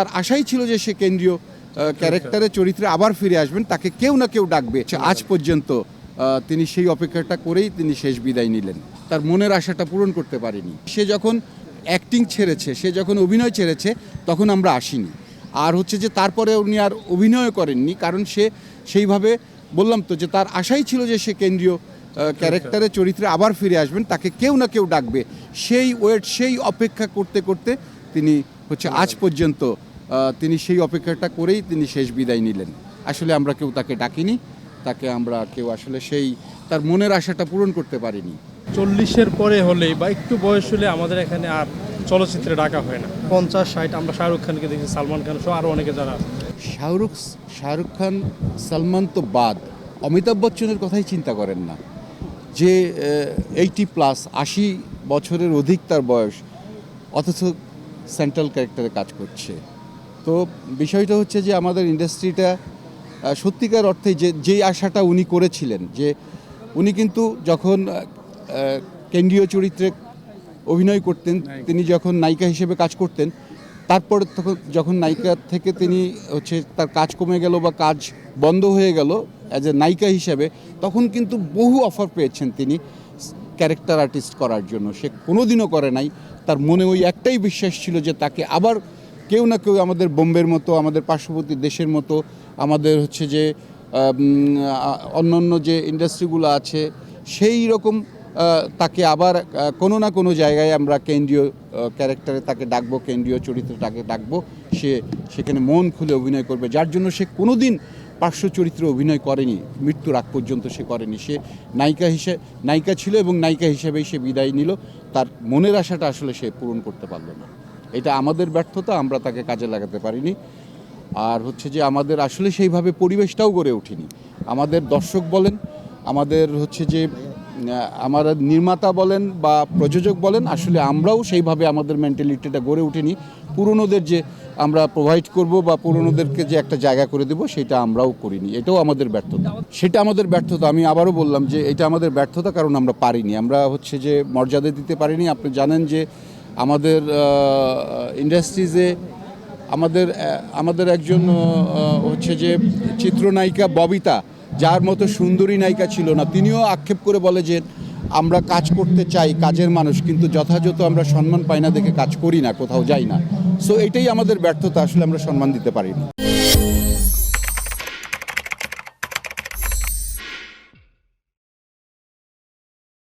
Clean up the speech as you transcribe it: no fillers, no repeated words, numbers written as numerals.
তার আশাই ছিল যে সে কেন্দ্রীয় ক্যারেক্টারের চরিত্রে আবার ফিরে আসবেন, তাকে কেউ না কেউ ডাকবে। আজ পর্যন্ত তিনি সেই অপেক্ষাটা করেই তিনি শেষ বিদায় নিলেন। তার মনের আশাটা পূরণ করতে পারেনি। সে যখন অ্যাক্টিং ছেড়েছে, সে যখন অভিনয় ছেড়েছে, তখন আমরা আসিনি। আর হচ্ছে যে তারপরে উনি আর অভিনয় করেননি, কারণ সে সেইভাবে বললাম তো যে তার আশাই ছিল যে সে কেন্দ্রীয় ক্যারেক্টারের চরিত্রে আবার ফিরে আসবেন, তাকে কেউ না কেউ ডাকবে। সেই অপেক্ষা করতে করতে তিনি হচ্ছে আজ পর্যন্ত তিনি সেই অপেক্ষাটা করেই তিনি শেষ বিদায় নিলেন। আসলে আমরা কেউ তাকে ডাকিনি, তাকে আমরা কেউ আসলে সেই তার মনের আশাটা পূরণ করতে পারিনি। 40-এর পরে হলে বা একটু বয়স হলে আমাদের এখানে আর চলচ্চিত্রে ডাকা হয় না। 50-60 আমরা শাহরুখ খানকে দেখি, সালমান খান সহ আরও অনেকে যারা শাহরুখ খান, সালমান তো বাদ, অমিতাভ বচ্চনের কথাই চিন্তা করেন না, যে 80+ 80 বছরের অধিক তার বয়স, অথচ সেন্ট্রাল ক্যারেক্টারে কাজ করছে। তো বিষয়টা হচ্ছে যে আমাদের ইন্ডাস্ট্রিটা সত্যিকার অর্থে যেই আশাটা উনি করেছিলেন, যে উনি কিন্তু যখন কেন্দ্রীয় চরিত্রে অভিনয় করতেন, তিনি যখন নায়িকা হিসেবে কাজ করতেন, তারপর তখন যখন নায়িকা থেকে তিনি হচ্ছে তার কাজ কমে গেল বা কাজ বন্ধ হয়ে গেল অ্যাজ এ নায়িকা হিসেবে, তখন কিন্তু বহু অফার পেয়েছেন তিনি ক্যারেক্টার আর্টিস্ট করার জন্য। সে কোনোদিনও করে নাই। তার মনে ওই একটাই বিশ্বাস ছিল যে তাকে আবার কেউ না কেউ, আমাদের বোম্বের মতো, আমাদের পার্শ্ববর্তী দেশের মতো, আমাদের হচ্ছে যে অন্যান্য যে ইন্ডাস্ট্রিগুলো আছে, সেই রকম তাকে আবার কোনো না কোনো জায়গায় আমরা কেন্দ্রীয় ক্যারেক্টারে তাকে ডাকবো, কেন্দ্রীয় চরিত্রে তাকে ডাকবো। সে সেখানে মন খুলে অভিনয় করবে, যার জন্য সে কোনো দিন পার্শ্ব চরিত্রে অভিনয় করেনি, মৃত্যুর আগ পর্যন্ত সে করেনি। সে নায়িকা ছিল এবং নায়িকা হিসেবেই সে বিদায় নিল। তার মনের আশাটা আসলে সে পূরণ করতে পারল না। এটা আমাদের ব্যর্থতা, আমরা তাকে কাজে লাগাতে পারিনি। আর হচ্ছে যে আমাদের আসলে সেইভাবে পরিবেশটাও গড়ে ওঠেনি। আমাদের দর্শক বলেন, আমাদের হচ্ছে যে আমার নির্মাতা বলেন বা প্রযোজক বলেন, আসলে আমরাও সেইভাবে আমাদের মেন্টালিটিটা গড়ে ওঠেনি। পুরনোদের যে আমরা প্রোভাইড করব বা পুরনোদেরকে যে একটা জায়গা করে দেব, সেটা আমরাও করিনি। এটাও আমাদের ব্যর্থতা। সেটা আমাদের ব্যর্থতা। আমি আবারও বললাম যে এটা আমাদের ব্যর্থতা, কারণ আমরা পারিনি। আমরা হচ্ছে যে মর্যাদা দিতে পারিনি। আপনি জানেন যে আমাদের ইন্ডাস্ট্রিজে আমাদের একজন হচ্ছে যে চিত্রনায়িকা ববিতা, যার মতো সুন্দরী নায়িকা ছিল না, তিনিও আক্ষেপ করে বলে যে আমরা কাজ করতে চাই, কাজের মানুষ, কিন্তু যথাযথ আমরা সম্মান পাই না দেখে কাজ করি না, কোথাও যাই না। সো এটাই আমাদের ব্যর্থতা, আসলে আমরা সম্মান দিতে পারিনি।